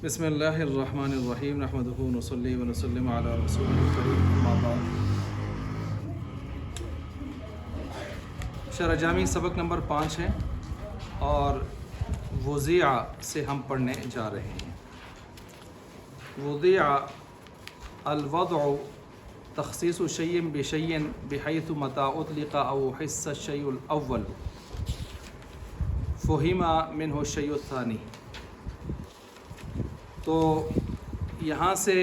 بسم اللہ الرحمن الرحیم نحمدہ ونصلی ونسلم علی رسول الکریم اما بعد۔ شرح جامی سبق نمبر 5 ہے اور وضیع سے ہم پڑھنے جا رہے ہیں۔ وضیع الوضع تخصیص شیء بشیء بحیث متى اطلق او حس الشیء الاول فہم منہ الشیء الثانی۔ تو یہاں سے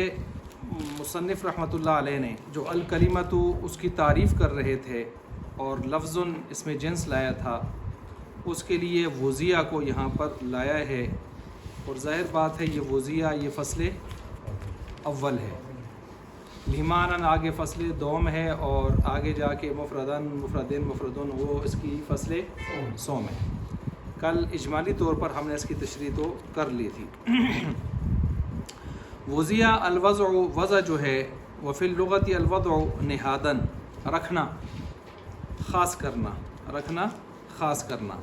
مصنف رحمۃ اللہ علیہ نے جو الکلمۃ اس کی تعریف کر رہے تھے اور لفظ اس میں جنس لایا تھا، اس کے لیے وضیع کو یہاں پر لایا ہے، اور ظاہر بات ہے یہ وضیع یہ فصل اول ہے، لیمانن آگے فصل دوم ہے، اور آگے جا کے مفردن مفردین مفردن وہ اس کی فصل سوم ہے۔ کل اجمالی طور پر ہم نے اس کی تشریح تو کر لی تھی۔ وضیع الوضع، وضع جو ہے وفی اللغت الوضع نہادن، رکھنا خاص کرنا، رکھنا خاص کرنا،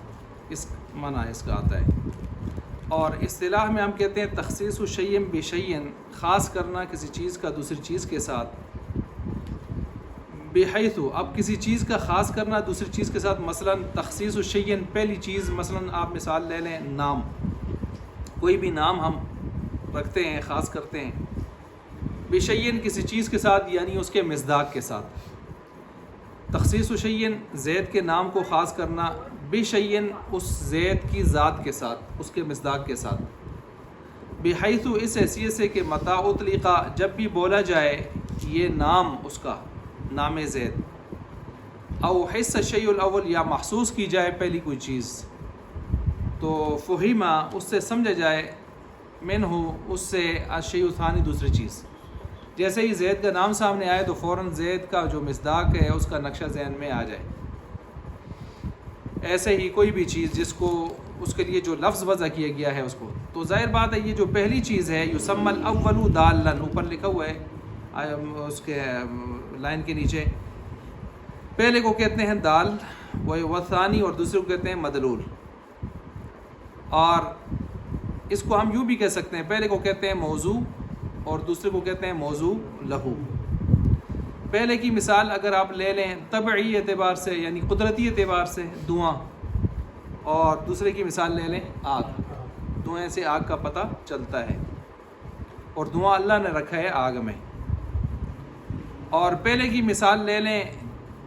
اس معنی اس کا آتا ہے۔ اور اصطلاح میں ہم کہتے ہیں تخصیص شیء بشیء، خاص کرنا کسی چیز کا دوسری چیز کے ساتھ، بحیث اب کسی چیز کا خاص کرنا دوسری چیز کے ساتھ، مثلا تخصیص شیء پہلی چیز، مثلا آپ مثال لے لیں نام، کوئی بھی نام ہم رکھتے ہیں خاص کرتے ہیں، بشیء کسی چیز کے ساتھ یعنی اس کے مصداق کے ساتھ، تخصیص شیء زید کے نام کو خاص کرنا، بشیء اس زید کی ذات کے ساتھ، اس کے مصداق کے ساتھ، بحیث اس حیثیت سے کہ متى اطلق جب بھی بولا جائے یہ نام اس کا، نام زید، او حس الشیء الاول یا محسوس کی جائے پہلی کوئی چیز، تو فہم اس سے سمجھا جائے، منہ اس سے الشیء الثانی دوسری چیز، جیسے ہی زید کا نام سامنے آئے تو فوراً زید کا جو مصداق ہے اس کا نقشہ ذہن میں آ جائے۔ ایسے ہی کوئی بھی چیز جس کو اس کے لیے جو لفظ وضع کیا گیا ہے اس کو، تو ظاہر بات ہے یہ جو پہلی چیز ہے یسمى الاول دالا، اوپر لکھا ہوا ہے اس کے لائن کے نیچے، پہلے کو کہتے ہیں دال والثانی، اور دوسرے کو کہتے ہیں مدلول، اور اس کو ہم یوں بھی کہہ سکتے ہیں، پہلے کو کہتے ہیں موضوع اور دوسرے کو کہتے ہیں موضوع لہو۔ پہلے کی مثال اگر آپ لے لیں طبعی اعتبار سے یعنی قدرتی اعتبار سے دھواں، اور دوسرے کی مثال لے لیں آگ، دھوئیں سے آگ کا پتہ چلتا ہے، اور دھواں اللہ نے رکھا ہے آگ میں۔ اور پہلے کی مثال لے لیں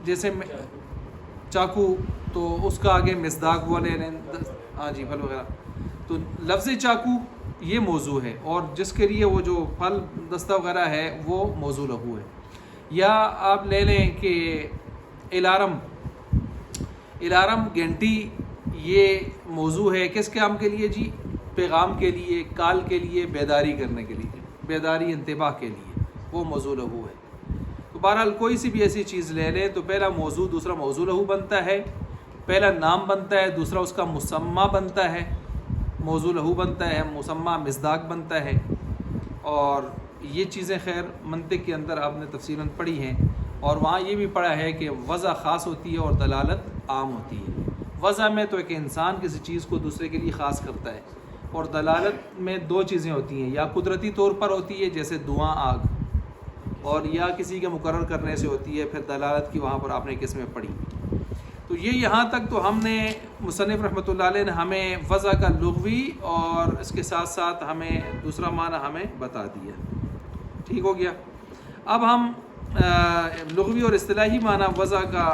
جیسے چاقو، تو اس کا آگے مصداق وہ لے لیں، ہاں جی پھل وغیرہ، تو لفظ چاقو یہ موضوع ہے، اور جس کے لیے وہ جو پھل دستہ وغیرہ ہے وہ موضوع لہو ہے۔ یا آپ لے لیں کہ الارم، الارم گھنٹی یہ موضوع ہے کس کام کے لیے جی؟ پیغام کے لیے، کال کے لیے، بیداری کرنے کے لیے، بیداری انتباہ کے لیے، وہ موضوع لہو ہے۔ تو بہرحال کوئی سی بھی ایسی چیز لے لیں تو پہلا موضوع دوسرا موضوع لہو بنتا ہے، پہلا نام بنتا ہے دوسرا اس کا مسمى بنتا ہے، موضوع لہو بنتا ہے، مسمى مصداق بنتا ہے۔ اور یہ چیزیں خیر منطق کے اندر آپ نے تفصیلاً پڑھی ہیں، اور وہاں یہ بھی پڑھا ہے کہ وضع خاص ہوتی ہے اور دلالت عام ہوتی ہے۔ وضع میں تو ایک انسان کسی چیز کو دوسرے کے لیے خاص کرتا ہے، اور دلالت میں دو چیزیں ہوتی ہیں، یا قدرتی طور پر ہوتی ہے جیسے دھواں آگ، اور یا کسی کے مقرر کرنے سے ہوتی ہے، پھر دلالت کی وہاں پر آپ نے قسمیں پڑھی۔ تو یہ یہاں تک تو ہم نے مصنف رحمۃ اللہ علیہ نے ہمیں وضع کا لغوی اور اس کے ساتھ ساتھ ہمیں دوسرا معنی ہمیں بتا دیا، ٹھیک ہو گیا۔ اب ہم لغوی اور اصطلاحی معنی وضع کا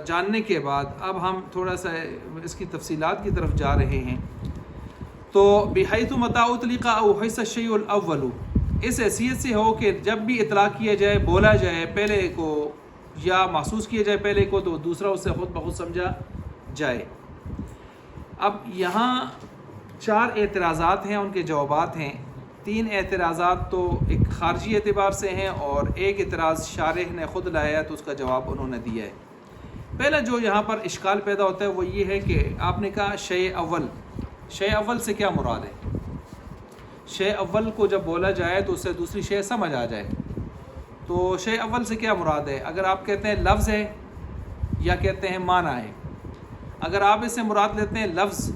جاننے کے بعد اب ہم تھوڑا سا اس کی تفصیلات کی طرف جا رہے ہیں۔ تو بحیث متى اطلق او حس الشیء الاول، اس حیثیت سے ہو کہ جب بھی اطلاق کیا جائے، بولا جائے پہلے کو، یا محسوس کیا جائے پہلے کو، تو دوسرا اس سے خود بخود سمجھا جائے۔ اب یہاں 4 اعتراضات ہیں، ان کے جوابات ہیں۔ 3 اعتراضات تو ایک خارجی اعتبار سے ہیں، اور ایک اعتراض شارح نے خود لایا تو اس کا جواب انہوں نے دیا ہے۔ پہلا جو یہاں پر اشکال پیدا ہوتا ہے وہ یہ ہے کہ آپ نے کہا شیء اول، شیء اول سے کیا مراد ہے؟ شیء اول کو جب بولا جائے تو اس سے دوسری شیء سمجھ آ جائے، تو شیء اول سے کیا مراد ہے؟ اگر آپ کہتے ہیں لفظ ہے یا کہتے ہیں معنی ہے، اگر آپ اس سے مراد لیتے ہیں لفظ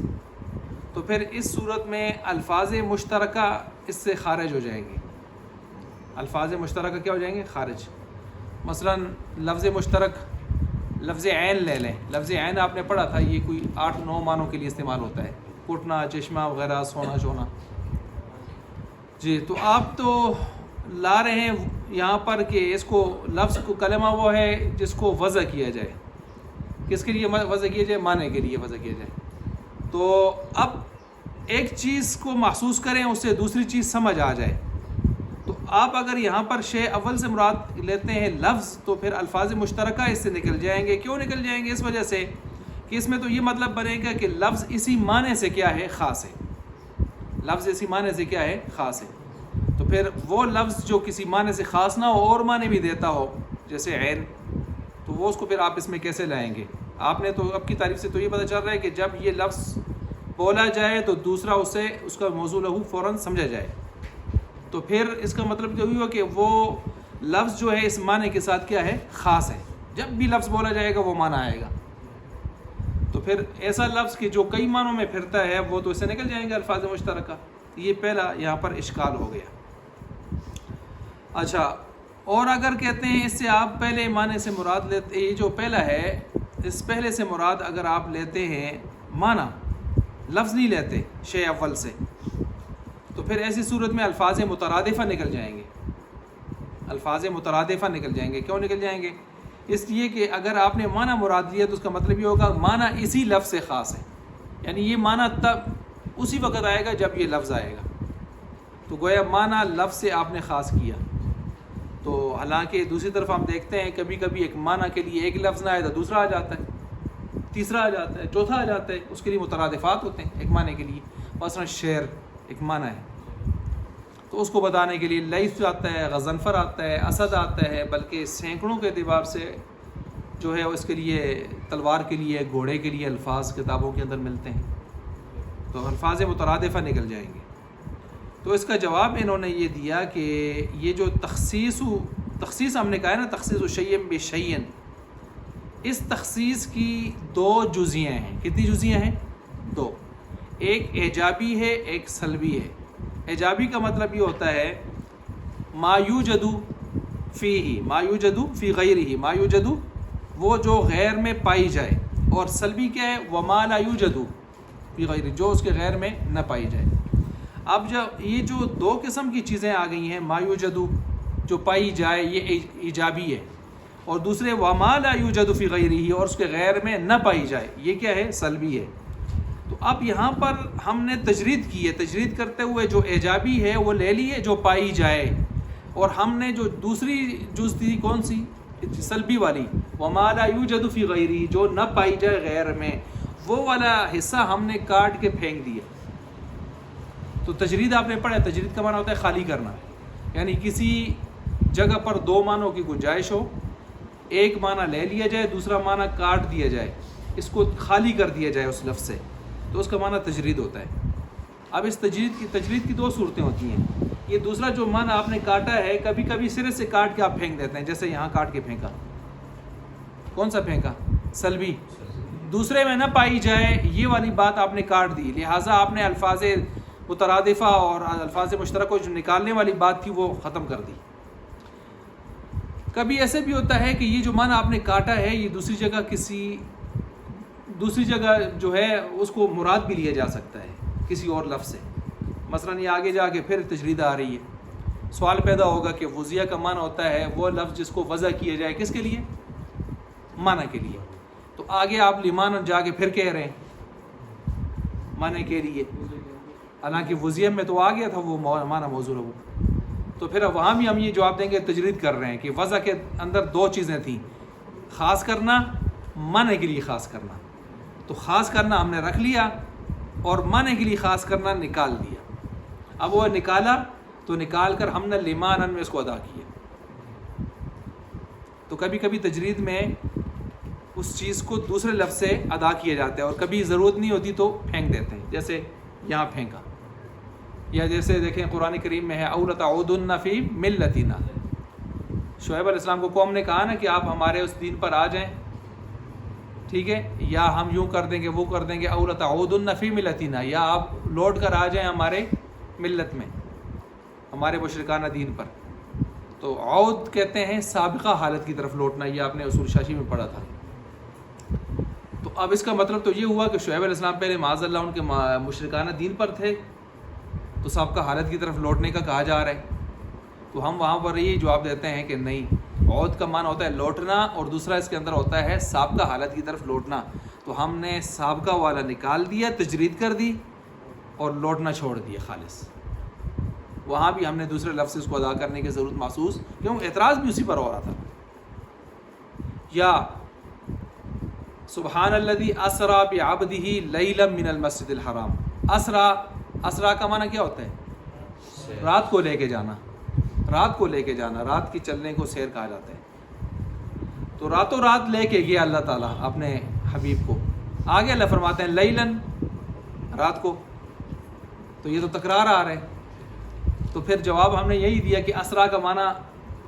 تو پھر اس صورت میں الفاظ مشترکہ اس سے خارج ہو جائیں گے. الفاظ مشترکہ کیا ہو جائیں گے؟ خارج. مثلا لفظ مشترک لفظ عین لے لیں. لفظ عین آپ نے پڑھا تھا، یہ کوئی 8-9 معنوں کے لیے استعمال ہوتا ہے، کٹنا، چشمہ وغیرہ، سونا چونا. جی تو آپ تو لا رہے ہیں یہاں پر کہ اس کو لفظ کو کلمہ وہ ہے جس کو وضع کیا جائے. کس کے لیے وضع کیا جائے؟ معنی کے لیے وضع کیا جائے. تو اب ایک چیز کو محسوس کریں، اس سے دوسری چیز سمجھ آ جائے. تو آپ اگر یہاں پر شے اول سے مراد لیتے ہیں لفظ، تو پھر الفاظ مشترکہ اس سے نکل جائیں گے. کیوں نکل جائیں گے؟ اس وجہ سے کہ اس میں تو یہ مطلب بنے گا کہ لفظ اسی معنی سے کیا ہے؟ خاص ہے. لفظ اسی معنی سے کیا ہے؟ خاص ہے. تو پھر وہ لفظ جو کسی معنی سے خاص نہ ہو اور معنی بھی دیتا ہو، جیسے عین، تو وہ اس کو پھر آپ اس میں کیسے لائیں گے؟ آپ نے تو اب کی تعریف سے تو یہ پتہ چل رہا ہے کہ جب یہ لفظ بولا جائے تو دوسرا اسے اس کا موضوع لہو فوراً سمجھا جائے. تو پھر اس کا مطلب یہ ہوا کہ وہ لفظ جو ہے اس معنی کے ساتھ کیا ہے؟ خاص ہے. جب بھی لفظ بولا جائے گا وہ معنی آئے گا. تو پھر ایسا لفظ کہ جو کئی معنوں میں پھرتا ہے وہ تو اس سے نکل جائیں گے الفاظ مشترکہ. یہ پہلا یہاں پر اشکال ہو گیا. اچھا، اور اگر کہتے ہیں اس سے آپ پہلے معنی سے مراد لیتے، یہ جو پہلا ہے اس پہلے سے مراد اگر آپ لیتے ہیں معنی، لفظ نہیں لیتے شے اول سے، تو پھر ایسی صورت میں الفاظ مترادفہ نکل جائیں گے. الفاظ مترادفہ نکل جائیں گے. کیوں نکل جائیں گے؟ اس لیے کہ اگر آپ نے معنی مراد لیا تو اس کا مطلب یہ ہوگا معنی اسی لفظ سے خاص ہے. یعنی یہ معنی تب اسی وقت آئے گا جب یہ لفظ آئے گا. تو گویا معنی لفظ سے آپ نے خاص کیا. تو حالانکہ دوسری طرف ہم دیکھتے ہیں کبھی کبھی ایک معنی کے لیے ایک لفظ نہ آئے تو دوسرا آ جاتا ہے، تیسرا آ جاتا ہے، چوتھا آ جاتا ہے. اس کے لیے مترادفات ہوتے ہیں ایک معنی کے لیے. مثلا شعر ایک معنی ہے، تو اس کو بتانے کے لیے لیث آتا ہے، غضنفر آتا ہے، اسد آتا ہے، بلکہ سینکڑوں کے اعتبار سے جو ہے اس کے لیے تلوار کے لیے، گھوڑے کے لیے الفاظ کتابوں کے اندر ملتے ہیں. تو الفاظ مترادفہ نکل جائیں گے. تو اس کا جواب انہوں نے یہ دیا کہ یہ جو تخصیص ہم نے کہا ہے نا، تخصیص شیء بشیء، اس تخصیص کی 2 جزیاں ہیں. کتنی جزیاں ہیں؟ 2. ایک ایجابی ہے، ایک سلبی ہے. ایجابی کا مطلب یہ ہوتا ہے ما یوجد فیہ، ما یوجد فی غیرہ، ما یوجد وہ جو غیر میں پائی جائے. اور سلبی کیا ہے؟ وما لا یوجد فی غیرہ، جو اس کے غیر میں نہ پائی جائے. اب جب یہ جو 2 قسم کی چیزیں آ گئی ہیں، ما یوجد جو پائی جائے یہ ایجابی ہے، اور دوسرے وما لا یوجد فی غیرہ اور اس کے غیر میں نہ پائی جائے، یہ کیا ہے؟ سلبی ہے. تو اب یہاں پر ہم نے تجرید کی ہے. تجرید کرتے ہوئے جو ایجابی ہے وہ لے لی ہے جو پائی جائے، اور ہم نے جو دوسری جز تھی کون سی؟ سلبی والی، وما لا یوجد فی غیرہ، جو نہ پائی جائے غیر میں، وہ والا حصہ ہم نے کاٹ کے پھینک دیا. تو تجرید آپ نے پڑھا، تجرید کا معنی ہوتا ہے خالی کرنا. یعنی کسی جگہ پر 2 معنوں کی گنجائش ہو، ایک معنی لے لیا جائے، دوسرا معنی کاٹ دیا جائے، اس کو خالی کر دیا جائے اس لفظ سے، تو اس کا معنی تجرید ہوتا ہے. اب اس تجرید کی 2 صورتیں ہوتی ہیں. یہ دوسرا جو معنی آپ نے کاٹا ہے، کبھی کبھی سرے سے کاٹ کے آپ پھینک دیتے ہیں، جیسے یہاں کاٹ کے پھینکا. کون سا پھینکا؟ سلبی. دوسرے میں نہ پائی جائے یہ والی بات آپ نے کاٹ دی، لہٰذا آپ نے الفاظ مترادفہ اور الفاظ مشترکہ جو نکالنے والی بات تھی وہ ختم کر دی. کبھی ایسے بھی ہوتا ہے کہ یہ جو معنی آپ نے کاٹا ہے یہ دوسری جگہ جو ہے اس کو مراد بھی لیا جا سکتا ہے کسی اور لفظ سے. مثلا یہ آگے جا کے پھر تجرید آ رہی ہے. سوال پیدا ہوگا کہ وضعیہ کا معنی ہوتا ہے وہ لفظ جس کو وضع کیا جائے، کس کے لیے؟ معنی کے لیے. تو آگے آپ لیمان جا کے پھر کہہ رہے ہیں معنی کے لیے، حالانکہ وضعیہ میں تو آ گیا تھا وہ معنی موضوع ہو. تو پھر وہاں بھی ہم یہ جواب دیں گے تجرید کر رہے ہیں کہ وضع کے اندر 2 چیزیں تھیں، خاص کرنا، معنی کے لیے خاص کرنا. تو خاص کرنا ہم نے رکھ لیا اور معنی کے لیے خاص کرنا نکال دیا. اب وہ نکالا تو نکال کر ہم نے لیمانن میں اس کو ادا کیا. تو کبھی کبھی تجرید میں اس چیز کو دوسرے لفظ سے ادا کیا جاتا ہے، اور کبھی ضرورت نہیں ہوتی تو پھینک دیتے ہیں، جیسے یہاں پھینکا. یا جیسے دیکھیں قرآن کریم میں ہے اَوْ لَتَعُودُنَّ فِي مِلَّتِنَا. شعیب علیہ السلام کو قوم نے کہا نا کہ آپ ہمارے اس دین پر آ جائیں. ٹھیک ہے، یا ہم یوں کر دیں گے وہ کر دیں گے، او لتعودن فی ملتنا، یا آپ لوٹ کر آ جائیں ہمارے ملت میں، ہمارے مشرکانہ دین پر. تو عود کہتے ہیں سابقہ حالت کی طرف لوٹنا، یہ آپ نے اصول شاشی میں پڑھا تھا. تو اب اس کا مطلب تو یہ ہوا کہ شعیب علیہ السلام پہلے معاذ اللہ ان کے مشرکانہ دین پر تھے، تو سابقہ حالت کی طرف لوٹنے کا کہا جا رہا ہے. تو ہم وہاں پر یہ جواب دیتے ہیں کہ نہیں، عود کا معنی ہوتا ہے لوٹنا، اور دوسرا اس کے اندر ہوتا ہے سابقہ حالت کی طرف لوٹنا. تو ہم نے سابقہ والا نکال دیا، تجرید کر دی، اور لوٹنا چھوڑ دیا خالص. وہاں بھی ہم نے دوسرے لفظ اس کو ادا کرنے کی ضرورت محسوس، کیوں اعتراض بھی اسی پر ہو رہا تھا. یا سبحان الذی اسرا بعبدہ لیلا من المسجد الحرام. اسرا کا معنی کیا ہوتا ہے؟ رات کو لے کے جانا، رات کو لے کے جانا، رات کی چلنے کو سیر کہا جاتا ہے. تو راتوں رات لے کے گیا اللہ تعالیٰ اپنے حبیب کو. آگے اللہ فرماتے ہیں لیلن، رات کو. تو یہ تو تکرار آ رہا ہے. تو پھر جواب ہم نے یہی دیا کہ اسرا کا معنی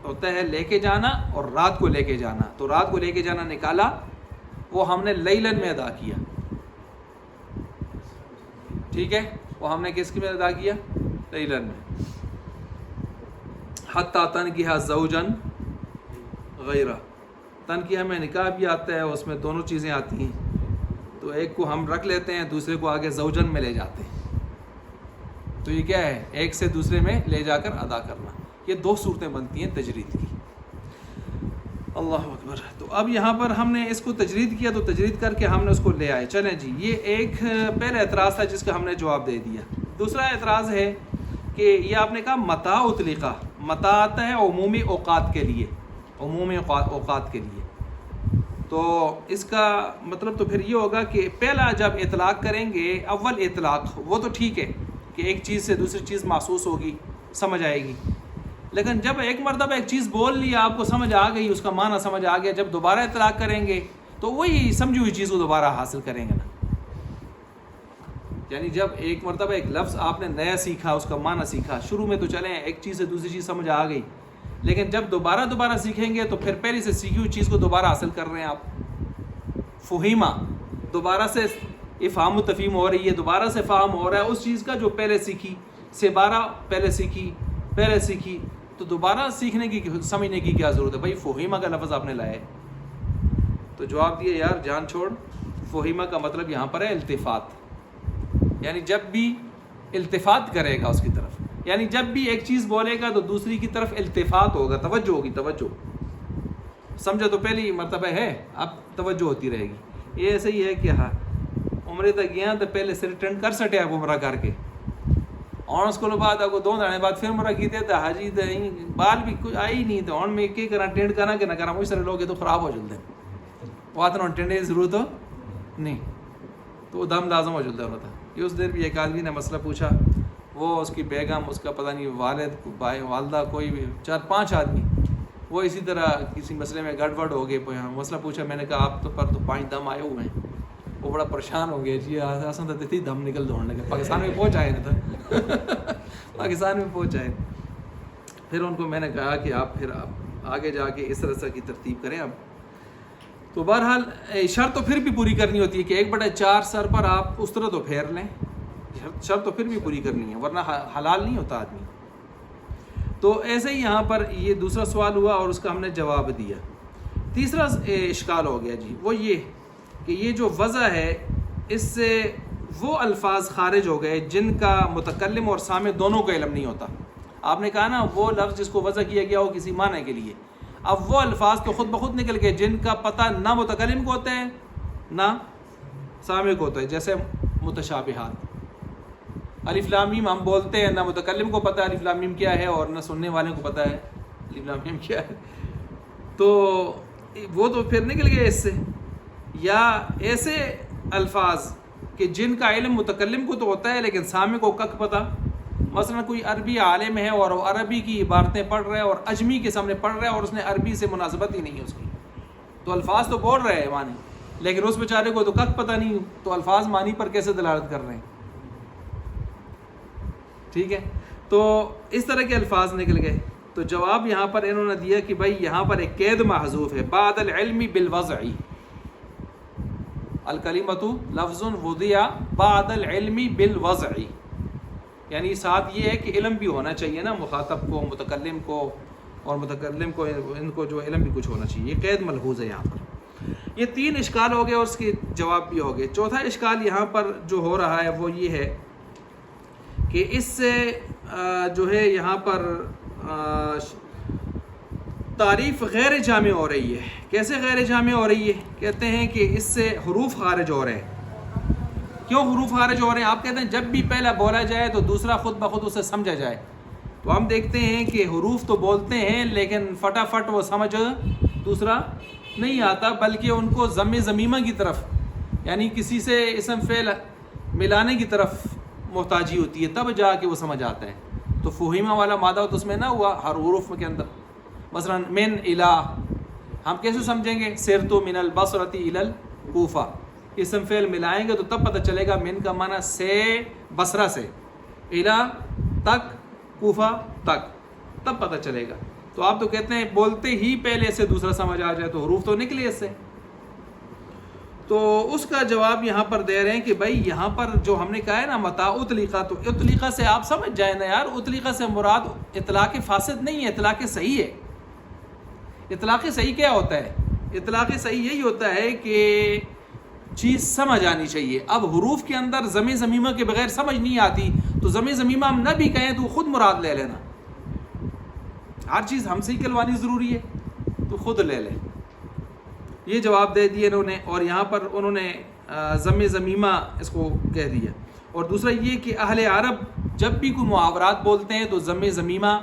ہوتا ہے لے کے جانا اور رات کو لے کے جانا. تو رات کو لے کے جانا نکالا، وہ ہم نے لیلن میں ادا کیا. ٹھیک ہے، وہ ہم نے کس میں ادا کیا؟ لیلن میں. حتی تنکحہ زوجن غیرہ. تنکیہ میں نکاح بھی آتا ہے، اس میں دونوں چیزیں آتی ہیں. تو ایک کو ہم رکھ لیتے ہیں، دوسرے کو آگے زوجن میں لے جاتے ہیں. تو یہ کیا ہے؟ ایک سے دوسرے میں لے جا کر ادا کرنا. یہ دو صورتیں بنتی ہیں تجرید کی. اللہ اکبر. تو اب یہاں پر ہم نے اس کو تجرید کیا، تو تجرید کر کے ہم نے اس کو لے آئے. چلیں جی، یہ ایک پہلا اعتراض تھا جس کا ہم نے جواب دے دیا. دوسرا اعتراض ہے کہ یہ آپ نے کہا متاع اطلقہ. متاع آتا ہے عمومی اوقات کے لیے، عمومی اوقات کے لیے. تو اس کا مطلب تو پھر یہ ہوگا کہ پہلا جب اطلاق کریں گے، اول اطلاق وہ تو ٹھیک ہے کہ ایک چیز سے دوسری چیز محسوس ہوگی، سمجھ آئے گی. لیکن جب ایک مرتبہ ایک چیز بول لی، آپ کو سمجھ آ گئی، اس کا معنی سمجھ آ گیا، جب دوبارہ اطلاق کریں گے تو وہی سمجھی ہوئی چیز کو دوبارہ حاصل کریں گے نا. یعنی جب ایک مرتبہ ایک لفظ آپ نے نیا سیکھا، اس کا معنی سیکھا، شروع میں تو چلیں ایک چیز سے دوسری چیز سمجھ آ گئی، لیکن جب دوبارہ سیکھیں گے تو پھر پہلے سے سیکھی ہوئی چیز کو دوبارہ حاصل کر رہے ہیں آپ. فہیمہ، دوبارہ سے افہام و تفہیم ہو رہی ہے، دوبارہ سے فہم ہو رہا ہے اس چیز کا جو پہلے سیکھی. سے بارہ پہلے سیکھی تو دوبارہ سیکھنے کی سمجھنے کی کیا ضرورت ہے بھائی؟ فہیمہ کا لفظ آپ نے لایا ہے. تو جواب دیا یار جان چھوڑ، فہیمہ کا مطلب یہاں پر ہے التفات. یعنی جب بھی التفات کرے گا اس کی طرف، یعنی جب بھی ایک چیز بولے گا تو دوسری کی طرف التفات ہوگا، توجہ ہوگی. توجہ سمجھا تو پہلی مرتبہ ہے، اب توجہ ہوتی رہے گی. یہ ایسے ہی ہے کہ ہاں عمرے تک گیا تو پہلے سے ریٹرن کر سٹے آپ عمرہ کر کے، اور اس کو بعد آپ کو 2 دن بعد پھر عمرہ کیتے تو حاجی بال بھی کچھ آئی نہیں. تو اور میں کیا کرا ٹینڈ کرنا کہ نہ کرا، مجھ سارے لوگ تو خراب ہو جلتے ہیں. وہ تو ٹینڈ کی ضرورت ہو نہیں، تو وہ دم لازم ہو جلتا ہوتا. یہ اس دیر بھی ایک آدمی نے مسئلہ پوچھا، وہ اس کی بیگم، اس کا پتہ نہیں والد، بھائی، والدہ، کوئی بھی 4-5 آدمی، وہ اسی طرح کسی مسئلے میں گڑبڑ ہو گئے. مسئلہ پوچھا، میں نے کہا آپ تو پر تو 5 دم آئے ہوئے ہیں. وہ بڑا پریشان ہو گیا. جی آسان تو تھی دم نکل دوڑنے کے. پاکستان میں پہنچ آئے نا تھا پاکستان میں پہنچ آئے. پھر ان کو میں نے کہا کہ آپ پھر آگے جا کے اس طرح کی ترتیب کریں. اب تو بہرحال شرط تو پھر بھی پوری کرنی ہوتی ہے کہ 1/4 سر پر آپ اس طرح تو پھیر لیں. شرط تو پھر بھی پوری کرنی ہے، ورنہ حلال نہیں ہوتا آدمی. تو ایسے ہی یہاں پر یہ دوسرا سوال ہوا اور اس کا ہم نے جواب دیا. تیسرا اشکال ہو گیا جی، وہ یہ کہ یہ جو وضع ہے اس سے وہ الفاظ خارج ہو گئے جن کا متکلم اور سامع دونوں کا علم نہیں ہوتا. آپ نے کہا نا وہ لفظ جس کو وضع کیا گیا ہو کسی معنی کے لیے، اب وہ الفاظ تو خود بخود نکل گئے جن کا پتہ نہ متکلم کو ہوتا ہے نہ سامع کو ہوتا ہے. جیسے متشابہات، الف لام میم ہم بولتے ہیں، نہ متکلم کو پتہ ہے الف لام میم کیا ہے اور نہ سننے والے کو پتہ ہے الف لام میم کیا ہے. تو وہ تو پھر نکل گئے اس سے. یا ایسے الفاظ کہ جن کا علم متکلم کو تو ہوتا ہے لیکن سامع کو کک پتہ. مثلا کوئی عربی عالم ہے اور عربی کی عبارتیں پڑھ رہا ہے اور اجمی کے سامنے پڑھ رہا ہے اور اس نے عربی سے مناسبت ہی نہیں ہے اس کی، تو الفاظ تو بول رہے ہیں معنی، لیکن اس بیچارے کو تو کک پتہ نہیں، تو الفاظ معنی پر کیسے دلالت کر رہے ہیں؟ ٹھیک ہے، تو اس طرح کے الفاظ نکل گئے. تو جواب یہاں پر انہوں نے دیا کہ بھائی یہاں پر ایک قید محذوف ہے، بعد العلم بالوضع. الکلمۃ لفظ وضع بعد العلم بالوضع، یعنی ساتھ یہ ہے کہ علم بھی ہونا چاہیے نا مخاطب کو، متکلم کو، اور متکلم کو ان کو جو علم بھی کچھ ہونا چاہیے. یہ قید ملحوظ ہے یہاں پر. یہ 3 اشکال ہو گئے اور اس کے جواب بھی ہو گئے. چوتھا اشکال یہاں پر جو ہو رہا ہے وہ یہ ہے کہ اس سے جو ہے یہاں پر تعریف غیر جامع ہو رہی ہے. کیسے غیر جامع ہو رہی ہے؟ کہتے ہیں کہ اس سے حروف خارج ہو رہے ہیں. کیوں حروف خارج ہو رہے ہیں؟ آپ کہتے ہیں جب بھی پہلا بولا جائے تو دوسرا خود بخود اسے سمجھا جائے. تو ہم دیکھتے ہیں کہ حروف تو بولتے ہیں لیکن فٹافٹ وہ سمجھ دوسرا نہیں آتا، بلکہ ان کو ضم ضمیمہ کی طرف، یعنی کسی سے اسم فعل ملانے کی طرف محتاجی ہوتی ہے، تب جا کے وہ سمجھ آتا ہے. تو فہیمہ والا مادہ تو اس میں نہ ہوا ہر حروف کے اندر. مثلا من الہ ہم کیسے سمجھیں گے؟ سرتو من البصرۃ الی الکوفہ، اسم فعل ملائیں گے تو تب پتہ چلے گا من کا معنی سے بصرہ سے، الہ تک، کوفہ تک، تب پتہ چلے گا. تو آپ تو کہتے ہیں بولتے ہی پہلے سے دوسرا سمجھ آ جائے تو حروف تو نکلے اس سے. تو اس کا جواب یہاں پر دے رہے ہیں کہ بھائی یہاں پر جو ہم نے کہا ہے نا متاع اطلقہ، تو اطلقہ سے آپ سمجھ جائیں نا یار، اطلقہ سے مراد اطلاق فاسد نہیں ہے، اطلاق صحیح ہے. اطلاق صحیح کیا ہوتا ہے؟ اطلاق صحیح یہی ہوتا ہے کہ چیز سمجھ آنی چاہیے. اب حروف کے اندر ضم ضمیمہ کے بغیر سمجھ نہیں آتی تو ضم ضمیمہ ہم نہ بھی کہیں تو خود مراد لے لینا. ہر چیز ہم سے ہی کلوانی ضروری ہے تو خود لے لیں. یہ جواب دے دیے انہوں نے، اور یہاں پر انہوں نے ضم ضمیمہ اس کو کہہ دیا. اور دوسرا یہ کہ اہل عرب جب بھی کوئی محاورات بولتے ہیں تو ضم ضمیمہ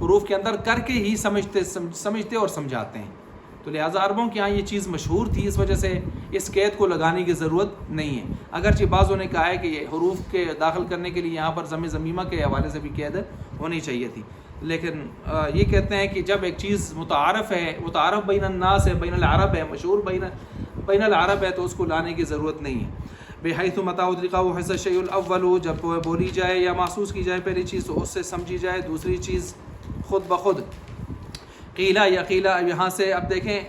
حروف کے اندر کر کے ہی سمجھتے اور سمجھاتے ہیں. تو لہٰذا عربوں کے ہاں یہ چیز مشہور تھی، اس وجہ سے اس قید کو لگانے کی ضرورت نہیں ہے. اگرچہ بعضوں نے کہا ہے کہ یہ حروف کے داخل کرنے کے لیے یہاں پر ضم ضمیمہ کے حوالے سے بھی قید ہونی چاہیے تھی، لیکن یہ کہتے ہیں کہ جب ایک چیز متعارف ہے، متعارف بین الناس ہے، بین العرب ہے، مشہور بین العرب ہے، تو اس کو لانے کی ضرورت نہیں ہے. بحیث متاع اطلقہ وحس الشیء الاول، جب بولی جائے یا محسوس کی جائے پہلی چیز تو اس سے سمجھی جائے دوسری چیز خود بخود. قیلہ یا قیلہ، یہاں سے اب دیکھیں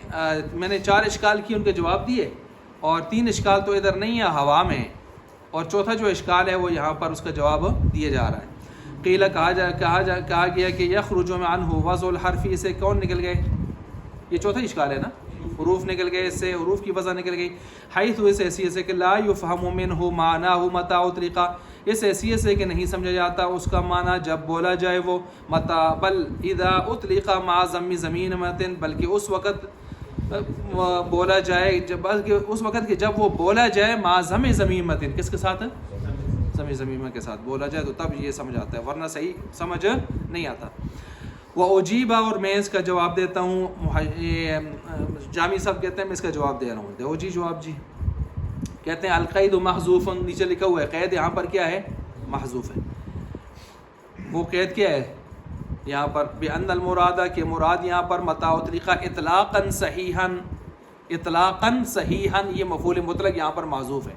میں نے 4 اشکال کی، ان کے جواب دیے، اور 3 اشکال تو ادھر نہیں ہے، ہوا میں، اور چوتھا جو اشکال ہے وہ یہاں پر اس کا جواب دیا جا رہا ہے. قیلہ کہا گیا کہ یخرج عنہ وضع الحرف، سے کون نکل گئے؟ یہ چوتھا اشکال ہے نا، حروف نکل گئے، اس سے حروف کی وضع نکل گئی. حیث، اس حیثیت سے کہ لا یفہم منہ معناہ متاع اطلقہ، اس حیثیت سے کہ نہیں سمجھا جاتا اس کا معنی جب بولا جائے وہ متاع، بل اذا اطلق مع ضم ضمیمۃ، بلکہ اس وقت بولا جائے بلکہ اس وقت کہ جب وہ بولا جائے مع ضم ضمیمۃ، کس کے ساتھ؟ ضم ضمیمہ کے ساتھ بولا جائے تو تب یہ سمجھ آتا ہے، ورنہ صحیح سمجھ نہیں آتا. وأجیبہ، اور میں اس کا جواب دیتا ہوں. جامی صاحب کہتے ہیں میں اس کا جواب دے رہا ہوں. دیو جی جواب جی. کہتے ہیں القید محذوف، نیچے لکھا ہوا ہے قید یہاں پر کیا ہے؟ محذوف ہے. وہ قید کیا ہے یہاں پر؟ بأن المراد، کہ مراد یہاں پر متاع اطلقہ اطلاقا صحیحا، اطلاقا صحیحا، یہ مفعول مطلق یہاں پر محذوف ہے.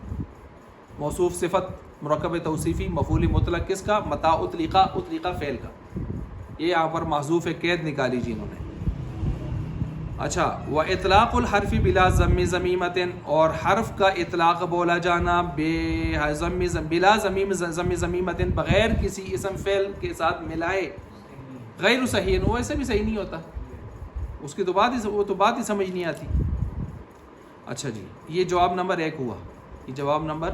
موصوف صفت مرکب توصیفی، مفعول مطلق کس کا؟ متاع اطلقہ، اطلقہ فعل کا، یہ یہاں پر محذوف ہے، قید نکالی جی انہوں نے. اچھا، وَإِطْلَاقُ الْحَرْفِ بِلَا ضَمِّ ضَمِيمَةٍ، اور حرف کا اطلاق بولا جانا بلا ضم ضمیمۃ، بغیر کسی اسم فعل کے ساتھ ملائے، غیر صحیح، وہ ایسے بھی صحیح نہیں ہوتا، اس کی تو بات ہی سمجھ نہیں آتی. اچھا جی، یہ جواب نمبر 1 ہوا، یہ جواب نمبر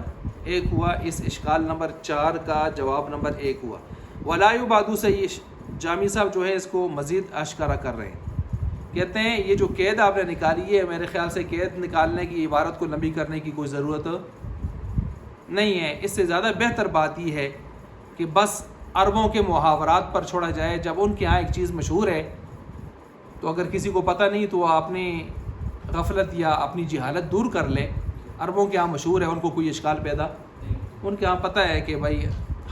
1 ہوا، اس اشکال نمبر 4 کا جواب نمبر 1 ہوا. وَلَا يُبْعَدُ، سے جامی صاحب جو ہے اس کو مزید اشکارا کر رہے ہیں. کہتے ہیں یہ جو قید آپ نے نکالی ہے، میرے خیال سے قید نکالنے کی، عبارت کو لمبی کرنے کی کوئی ضرورت نہیں ہے. اس سے زیادہ بہتر بات یہ ہے کہ بس عربوں کے محاورات پر چھوڑا جائے. جب ان کے ہاں ایک چیز مشہور ہے تو اگر کسی کو پتہ نہیں تو وہ اپنی غفلت یا اپنی جہالت دور کر لے. عربوں کے ہاں مشہور ہے، ان کو کوئی اشکال پیدا، ان کے ہاں پتہ ہے کہ بھائی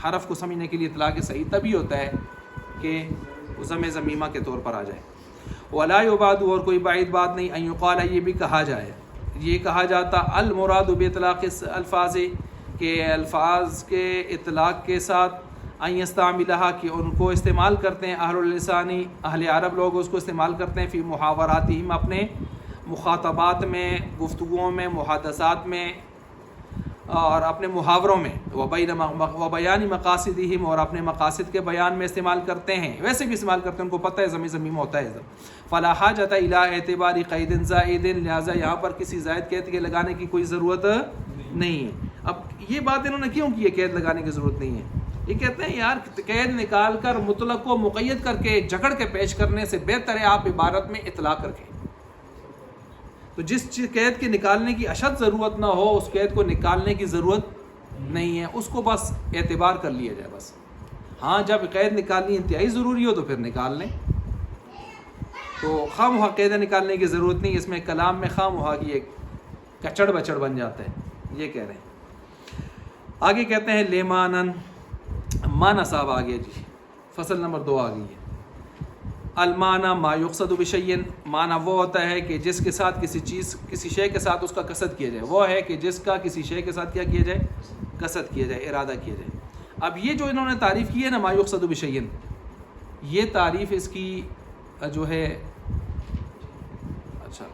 حرف کو سمجھنے کے لیے اطلاق صحیح تبھی ہوتا ہے کہ ضم ضمیمہ کے طور پر آ جائے. ولا یبعد، اور کوئی بعید بات نہیں، ان یقال، یہ بھی کہا جائے، یہ کہا جاتا المراد باطلاق الفاظ، کہ الفاظ کے اطلاق کے ساتھ ان یستعملها، کہ ان کو استعمال کرتے ہیں اہل اللسان، اہل عرب لوگ اس کو استعمال کرتے ہیں، فی محاوراتہم، اپنے مخاطبات میں، گفتگوؤں میں، محادثات میں، اور اپنے محاوروں میں وبیان مقاصدہم، اور اپنے مقاصد کے بیان میں استعمال کرتے ہیں، ویسے بھی استعمال کرتے ہیں، ان کو پتہ ہے ضمیر میں ہوتا ہے فلا حاجۃ الی اعتبار قید زائد، لہٰذا یہاں پر کسی زائد قید کے لگانے کی کوئی ضرورت نہیں ہے۔ اب یہ بات انہوں نے کیوں کی ہے قید لگانے کی ضرورت نہیں ہے؟ یہ کہتے ہیں یار قید نکال کر مطلق کو مقید کر کے جھگڑ کے پیش کرنے سے بہتر ہے آپ عبارت میں اطلاق رکھیں۔ تو جس قید کے نکالنے کی اشد ضرورت نہ ہو اس قید کو نکالنے کی ضرورت نہیں ہے، اس کو بس اعتبار کر لیا جائے بس۔ ہاں جب قید نکالنی انتہائی ضروری ہو تو پھر نکال لیں، تو خواہ مخواہ قید نکالنے کی ضرورت نہیں، اس میں کلام میں خواہ مخواہ کی ایک کچڑ بچڑ بن جاتا ہے، یہ کہہ رہے ہیں۔ آگے کہتے ہیں لیمانن، معنی صاحب آگے جی فصل نمبر 2 آ گئی ہے۔ المعنی ما یقصد بشیء، معنی وہ ہوتا ہے کہ جس کے ساتھ کسی شے کے ساتھ اس کا قصد کیا جائے، وہ ہے کہ جس کا کسی شے کے ساتھ کیا کیا جائے، قصد کیا جائے، ارادہ کیا جائے۔ اب یہ جو انہوں نے تعریف کی ہے نا ما یقصد بشیء، یہ تعریف اس کی جو ہے اچھا